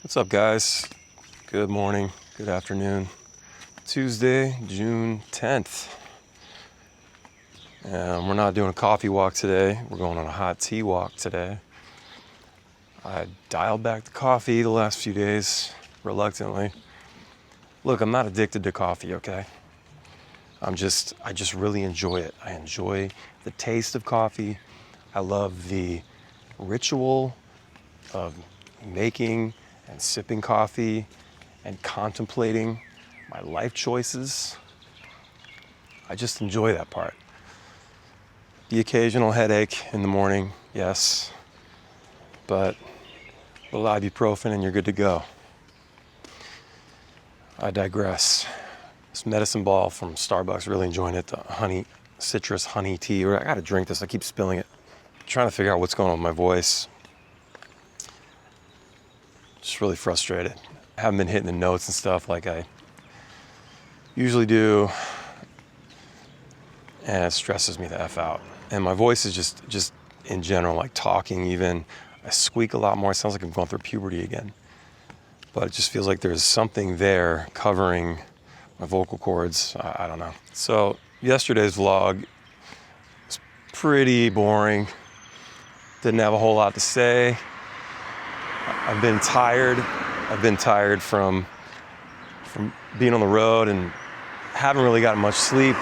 What's up, guys? Good morning, good afternoon. Tuesday, June 10th. We're not doing a coffee walk today. We're going on a hot tea walk today. I dialed back the coffee the last few days, reluctantly. Look, I'm not addicted to coffee, okay? I just really enjoy it. I enjoy the taste of coffee. I love the ritual of making and sipping coffee and contemplating my life choices. I just enjoy that part. The occasional headache in the morning, yes, but a little ibuprofen and you're good to go. I digress. This medicine ball from Starbucks, really enjoying it. The citrus honey tea. I gotta drink this, I keep spilling it. I'm trying to figure out what's going on with my voice. Just really frustrated. I haven't been hitting the notes and stuff like I usually do, and it stresses me the F out. And my voice is just in general, like talking even, I squeak a lot more. It sounds like I'm going through puberty again. But it just feels like there's something there covering my vocal cords. I don't know. So yesterday's vlog was pretty boring. Didn't have a whole lot to say. I've been tired. I've been tired from being on the road and haven't really gotten much sleep.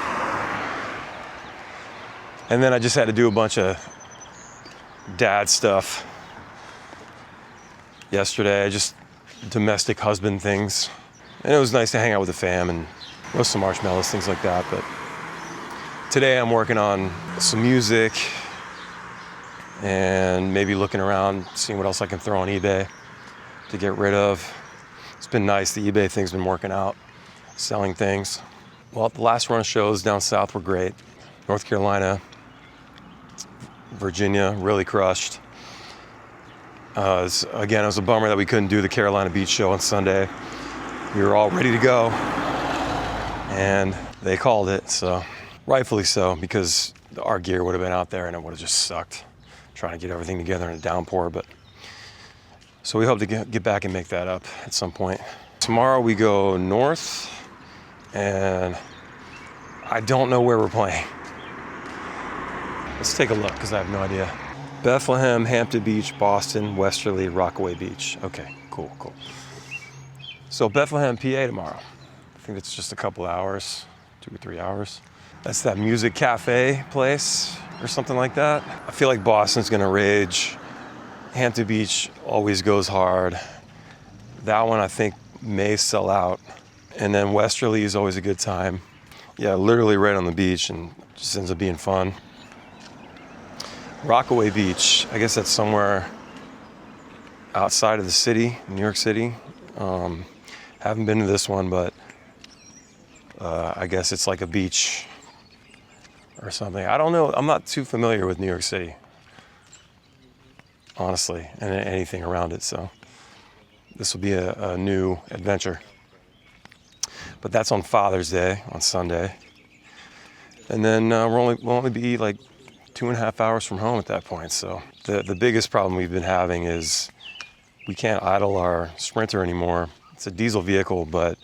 And then I just had to do a bunch of dad stuff yesterday, just domestic husband things. And it was nice to hang out with the fam and roast some marshmallows, things like that. But today I'm working on some music and maybe looking around, seeing what else I can throw on eBay to get rid of. It's been nice. The eBay thing's been working out, selling things. Well, the last run of shows down south were great. North Carolina, Virginia, really crushed. It was a bummer that we couldn't do the Carolina Beach show on Sunday. We were all ready to go, and they called it, so rightfully so, because our gear would have been out there and it would have just sucked trying to get everything together in a downpour. But so we hope to get back and make that up at some point. Tomorrow we go north, and I don't know where we're playing. Let's take a look, because I have no idea. Bethlehem, Hampton Beach, Boston, Westerly, Rockaway Beach. Okay, cool. So Bethlehem, PA tomorrow. I think it's just a couple hours, 2 or 3 hours. That's that music cafe place or something like that. I feel like Boston's gonna rage. Hampton Beach always goes hard. That one I think may sell out. And then Westerly is always a good time. Yeah, literally right on the beach, and just ends up being fun. Rockaway Beach, I guess that's somewhere outside of the city, New York City. Haven't been to this one, but I guess it's like a beach or something. I don't know. I'm not too familiar with New York City, honestly, and anything around it. So this will be a new adventure. But that's on Father's Day, on Sunday. And then we'll only be like 2.5 hours from home at that point. So the biggest problem we've been having is we can't idle our Sprinter anymore. It's a diesel vehicle, but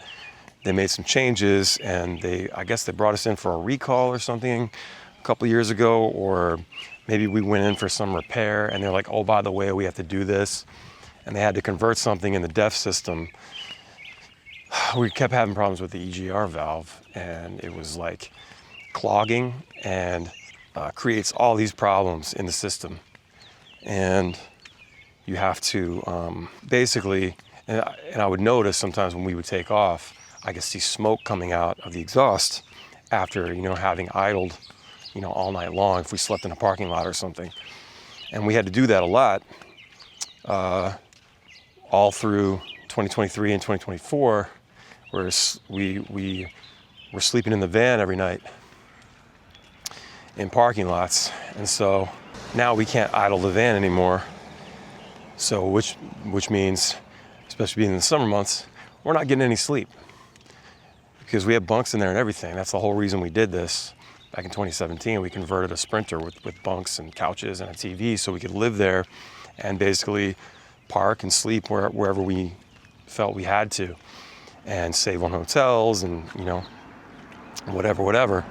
they made some changes, and I guess they brought us in for a recall or something a couple years ago, or maybe we went in for some repair and they're like, oh, by the way, we have to do this. And they had to convert something in the DEF system. We kept having problems with the EGR valve, and it was like clogging and creates all these problems in the system. And you have to basically, and I would notice sometimes when we would take off, I could see smoke coming out of the exhaust after, having idled, all night long if we slept in a parking lot or something. And we had to do that a lot all through 2023 and 2024, where we were sleeping in the van every night in parking lots. And so now we can't idle the van anymore. So which means, especially being in the summer months, we're not getting any sleep because we have bunks in there and everything. That's the whole reason we did this. Back in 2017, we converted a Sprinter with bunks and couches and a TV so we could live there and basically park and sleep wherever we felt we had to, and save on hotels and, whatever.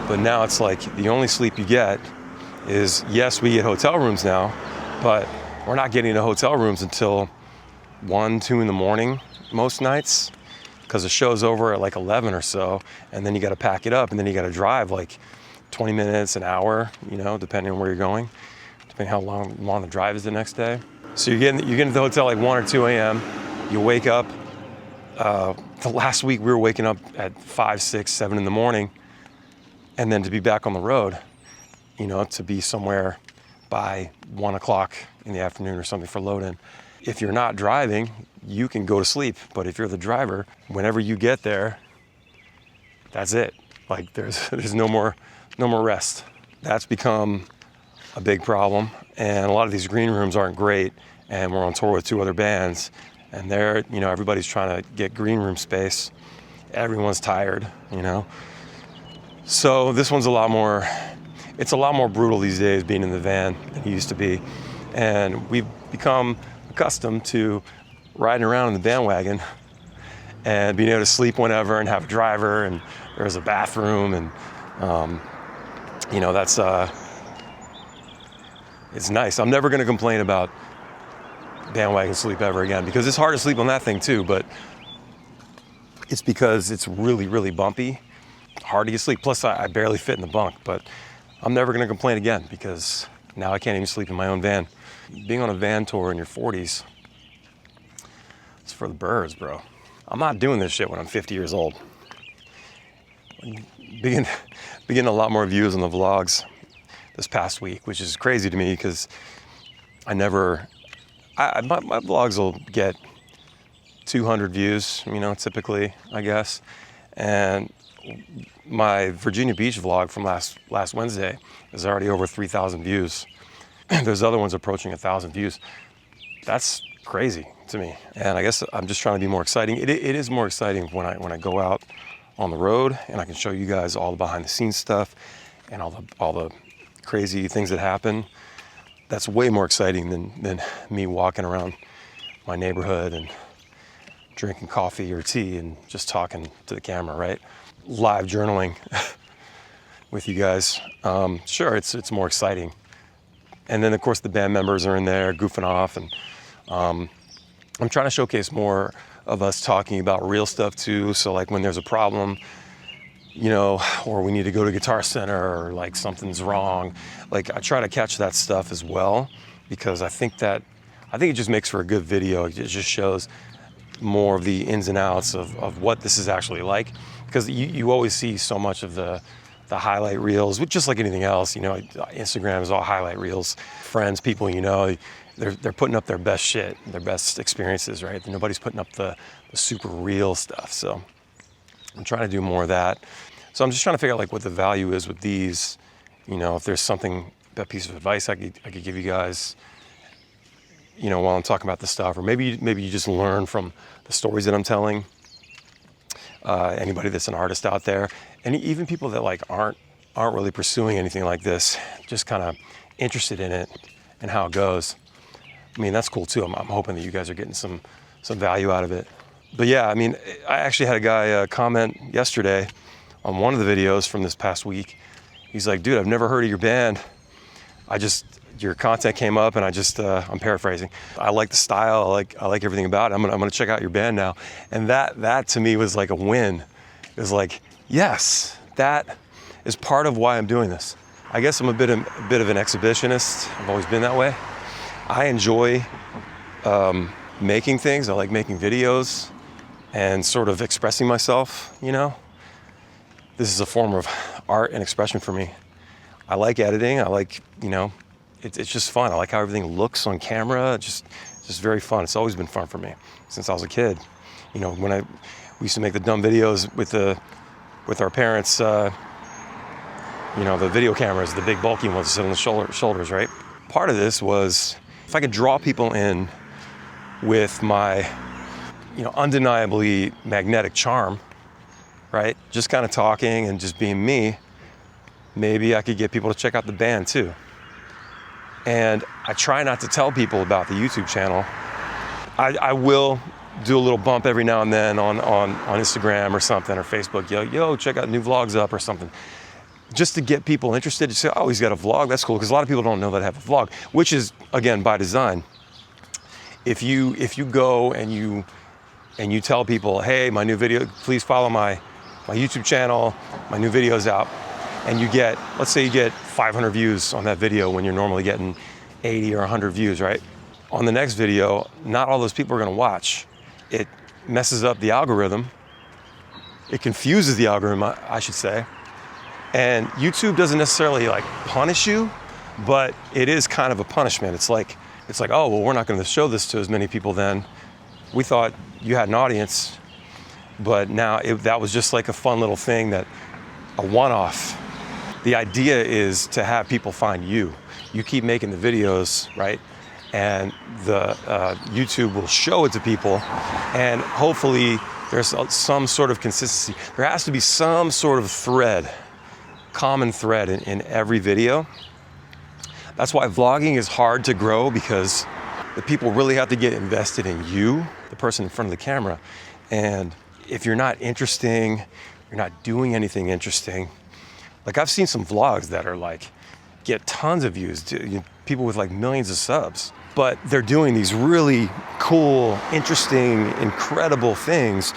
But now it's like the only sleep you get is, yes, we get hotel rooms now, but we're not getting to hotel rooms until 1, 2 in the morning most nights, because the show's over at like 11 or so, and then you got to pack it up, and then you got to drive like 20 minutes, an hour, depending on where you're going, depending how long the drive is the next day. So you're getting to the hotel like 1 or 2 a.m. You wake up. The last week we were waking up at 5, 6, 7 in the morning, and then to be back on the road, to be somewhere by 1 o'clock in the afternoon or something for load-in. If you're not driving, you can go to sleep. But if you're the driver, whenever you get there, that's it. Like there's no more rest. That's become a big problem. And a lot of these green rooms aren't great. And we're on tour with 2 other bands. And they're, everybody's trying to get green room space. Everyone's tired, So this one's it's a lot more brutal these days being in the van than it used to be. And we've become accustomed to riding around in the bandwagon and being able to sleep whenever and have a driver, and there's a bathroom, and that's it's nice. I'm never going to complain about bandwagon sleep ever again, because it's hard to sleep on that thing too, but it's because it's really, really bumpy, hard to get sleep. Plus I barely fit in the bunk, but I'm never going to complain again, because now I can't even sleep in my own van. Being on a van tour in your 40s, it's for the birds, bro. I'm not doing this shit when I'm 50 years old. Begin a lot more views on the vlogs this past week, which is crazy to me, because my vlogs will get 200 views, typically, I guess. And my Virginia Beach vlog from last Wednesday is already over 3,000 views. There's other ones approaching 1,000 views. That's crazy to me. And I guess I'm just trying to be more exciting. It is more exciting when I go out on the road and I can show you guys all the behind the scenes stuff and all the crazy things that happen. That's way more exciting than me walking around my neighborhood and drinking coffee or tea and just talking to the camera, right? Live journaling with you guys. Sure, it's more exciting. And then of course the band members are in there goofing off, and I'm trying to showcase more of us talking about real stuff too. So like when there's a problem, or we need to go to Guitar Center, or like something's wrong, like I try to catch that stuff as well, because I think it just makes for a good video. It just shows more of the ins and outs of what this is actually like, because you always see so much of the highlight reels, just like anything else. Instagram is all highlight reels. Friends, people, they're putting up their best shit, their best experiences, right? Nobody's putting up the super real stuff. So I'm trying to do more of that. So I'm just trying to figure out like what the value is with these. If there's something, that piece of advice I could give you guys, while I'm talking about this stuff, or maybe you just learn from the stories that I'm telling. Anybody that's an artist out there, and even people that like aren't really pursuing anything like this, just kind of interested in it and how it goes. I mean, that's cool too. I'm hoping that you guys are getting some value out of it. But yeah, I mean, I actually had a guy comment yesterday on one of the videos from this past week. He's like, dude, I've never heard of your band. Your content came up, and I'm paraphrasing. I like the style. I like everything about it. I'm gonna check out your band now. And that to me was like a win. It was like, yes, that is part of why I'm doing this. I guess I'm a bit of an exhibitionist. I've always been that way. I enjoy making things. I like making videos and sort of expressing myself. This is a form of art and expression for me. I like editing. I like, it's just fun. I like how everything looks on camera. It's just very fun. It's always been fun for me since I was a kid. When we used to make the dumb videos with our parents, the video cameras, the big bulky ones that sit on the shoulders, right? Part of this was if I could draw people in with my, undeniably magnetic charm, right? Just kind of talking and just being me, maybe I could get people to check out the band too. And I try not to tell people about the YouTube channel. I will do a little bump every now and then on Instagram or something, or Facebook. Yo, check out new vlogs up or something. Just to get people interested, to say, oh, he's got a vlog, that's cool, because a lot of people don't know that I have a vlog, which is, again, by design. If you go and you tell people, hey, my new video, please follow my YouTube channel, my new video's out, and you get, let's say you get 500 views on that video when you're normally getting 80 or 100 views, right? On the next video, not all those people are gonna watch. It messes up the algorithm. It confuses the algorithm, I should say. And YouTube doesn't necessarily like punish you, but it is kind of a punishment. It's like, oh, well, we're not going to show this to as many people then. We thought you had an audience, but now that was just like a fun little thing, that a one-off. The idea is to have people find you. You keep making the videos, right? And the YouTube will show it to people, and hopefully there's some sort of consistency. There has to be some sort of thread, common thread in every video. That's why vlogging is hard to grow, because the people really have to get invested in you, the person in front of the camera. And if you're not interesting, you're not doing anything interesting. Like, I've seen some vlogs that are like, get tons of views, people with like millions of subs, but they're doing these really cool, interesting, incredible things,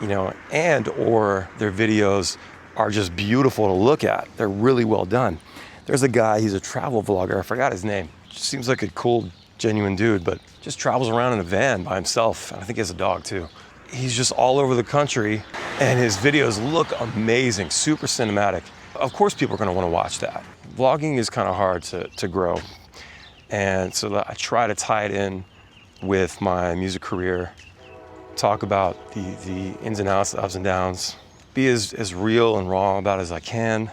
and or their videos are just beautiful to look at. They're really well done. There's a guy, he's a travel vlogger, I forgot his name. Just seems like a cool, genuine dude, but just travels around in a van by himself. And I think he has a dog too. He's just all over the country, and his videos look amazing, super cinematic. Of course people are gonna wanna watch that. Vlogging is kind of hard to grow. And so I try to tie it in with my music career, talk about the ins and outs, the ups and downs, be as real and raw about it as I can.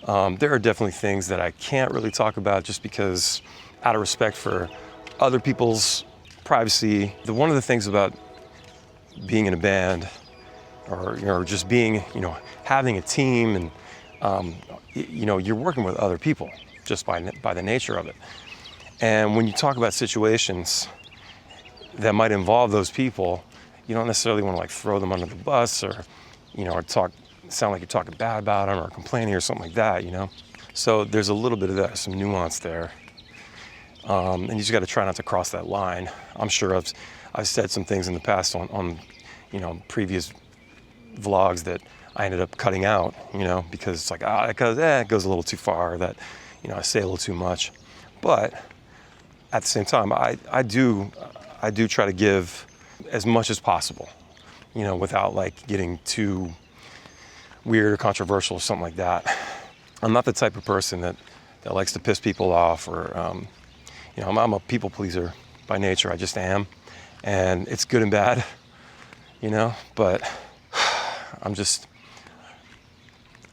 There are definitely things that I can't really talk about, just because, out of respect for other people's privacy. One of the things about being in a band, or just being, having a team, and you're working with other people just by the nature of it. And when you talk about situations that might involve those people, you don't necessarily want to like throw them under the bus, or or sound like you're talking bad about them or complaining or something like that, So there's a little bit of that, some nuance there. And you just got to try not to cross that line. I'm sure I've said some things in the past on previous vlogs that I ended up cutting out, because it's like, it goes a little too far, that, I say a little too much. But at the same time, I do try to give as much as possible, without like getting too weird or controversial or something like that. I'm not the type of person that likes to piss people off, or, I'm a people pleaser by nature. I just am. And it's good and bad, but I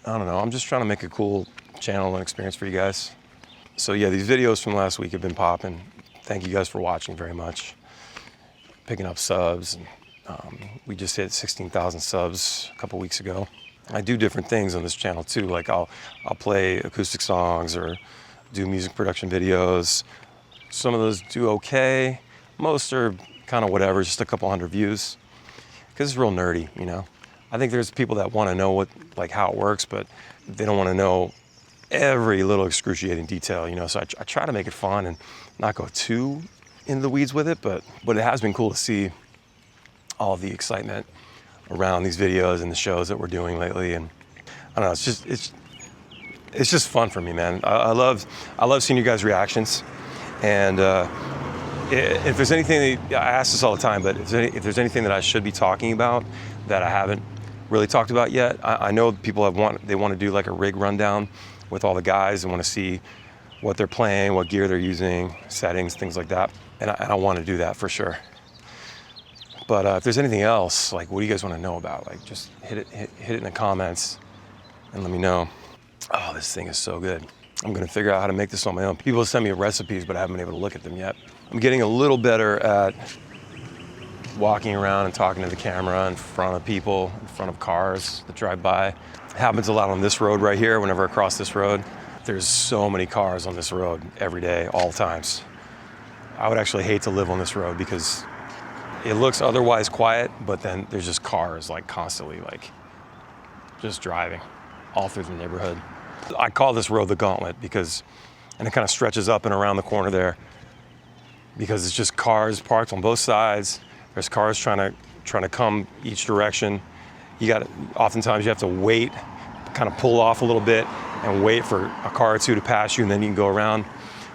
don't know. I'm just trying to make a cool channel and experience for you guys. So yeah, these videos from last week have been popping. Thank you guys for watching very much. Picking up subs. And, we just hit 16,000 subs a couple weeks ago. I do different things on this channel too. Like I'll play acoustic songs or do music production videos. Some of those do okay. Most are kind of whatever, just a couple hundred views. Because it's real nerdy, I think there's people that want to know how it works, but they don't want to know every little excruciating detail, So I try to make it fun and not go too in the weeds with it, but it has been cool to see all the excitement around these videos and the shows that we're doing lately. And I don't know, it's just fun for me, man. I love seeing you guys' reactions. And if there's anything I ask this all the time, but if there's anything that I should be talking about that I haven't really talked about yet, I know people want to do like a rig rundown with all the guys and want to see what they're playing, what gear they're using, settings, things like that. And I want to do that for sure. But if there's anything else, like what do you guys want to know about? Like just hit it in the comments and let me know. Oh, this thing is so good. I'm gonna figure out how to make this on my own. People send me recipes, but I haven't been able to look at them yet. I'm getting a little better at walking around and talking to the camera in front of people, in front of cars that drive by. It happens a lot on this road right here. Whenever I cross this road, there's so many cars on this road every day, all times. I would actually hate to live on this road because It looks otherwise quiet, but then there's just cars like constantly like just driving all through the neighborhood. I call this road the Gauntlet because, and it kind of stretches up and around the corner there because it's just cars parked on both sides. There's cars trying to come each direction. Oftentimes you have to wait, kind of pull off a little bit and wait for a car or two to pass you, and then you can go around.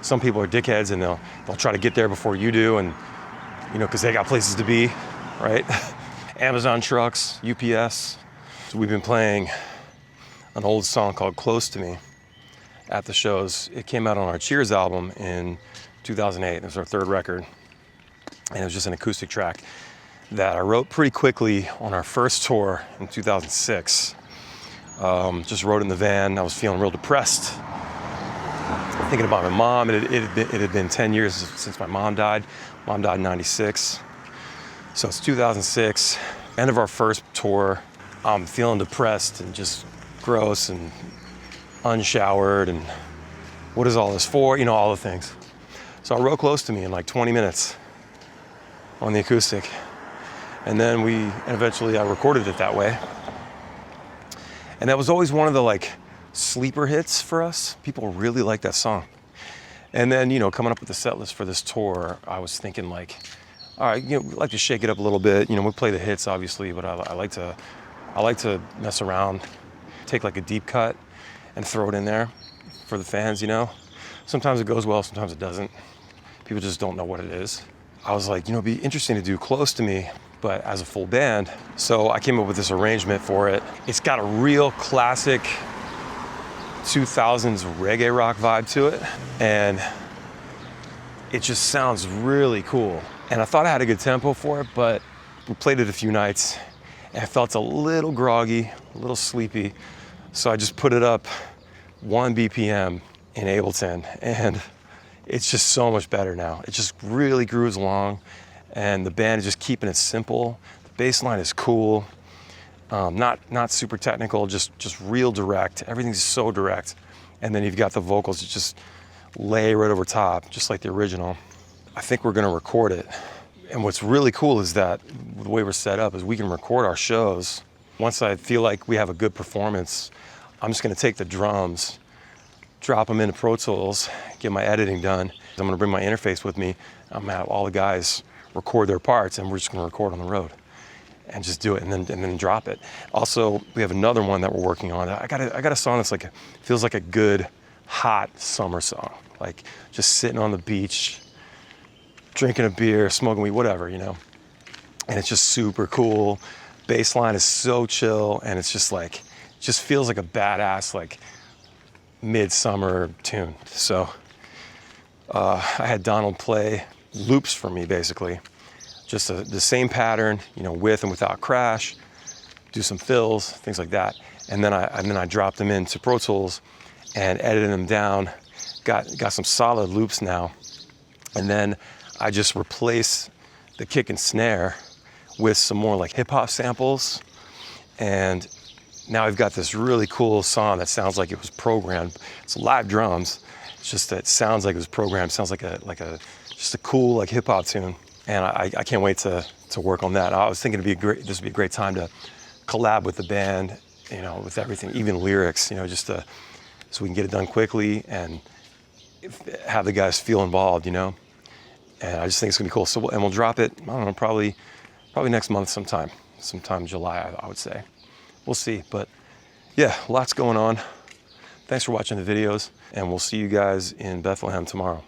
Some people are dickheads and they'll try to get there before you do, and because they got places to be, right? Amazon trucks, UPS. So we've been playing an old song called Close to Me at the shows. It came out on our Cheers album in 2008. It was our third record. And it was just an acoustic track that I wrote pretty quickly on our first tour in 2006. Just wrote in the van. I was feeling real depressed. Thinking about my mom. It had been 10 years since my mom died. Mom died in 96. So it's 2006, end of our first tour. I'm feeling depressed and just gross and unshowered and what is all this for? All the things. So I wrote Close to Me in like 20 minutes on the acoustic. And then eventually I recorded it that way. And that was always one of the like sleeper hits for us. People really like that song. And then, coming up with the set list for this tour, I was thinking like, all right, we like to shake it up a little bit. We play the hits obviously, but I like to mess around, take like a deep cut and throw it in there for the fans, Sometimes it goes well, sometimes it doesn't. People just don't know what it is. I was like, it'd be interesting to do Close to Me, but as a full band. So I came up with this arrangement for it. It's got a real classic 2000s reggae rock vibe to it, and it just sounds really cool. And I thought I had a good tempo for it, but we played it a few nights and I felt a little groggy, a little sleepy. So I just put it up 1 BPM in Ableton, and it's just so much better now. It just really grooves along, and the band is just keeping it simple. The bass line is cool. Not super technical, just real direct. Everything's so direct. And then you've got the vocals that just lay right over top, just like the original. I think we're gonna record it. And what's really cool is that the way we're set up is we can record our shows. Once I feel like we have a good performance, I'm just gonna take the drums, drop them into Pro Tools, get my editing done. I'm gonna bring my interface with me. I'm gonna have all the guys record their parts, and we're just gonna record on the road and just do it and then drop it. Also, we have another one that we're working on. I got a song that's like feels like a good hot summer song, like just sitting on the beach, drinking a beer, smoking weed, whatever, And it's just super cool. Bass line is so chill, and it's just like, just feels like a badass like midsummer tune. So I had Donald play loops for me, basically. Just the same pattern, with and without crash, do some fills, things like that. And then I dropped them into Pro Tools and edited them down, got some solid loops now. And then I just replace the kick and snare with some more like hip hop samples. And now I've got this really cool song that sounds like it was programmed. It's live drums. It's just that it sounds like it was programmed. It sounds like just a cool like hip hop tune. And I can't wait to work on that. I was thinking this would be a great time to collab with the band, with everything, even lyrics, so we can get it done quickly and have the guys feel involved, And I just think it's gonna be cool. So, and we'll drop it, I don't know, probably next month sometime July, I would say. We'll see, but yeah, lots going on. Thanks for watching the videos, and we'll see you guys in Bethlehem tomorrow.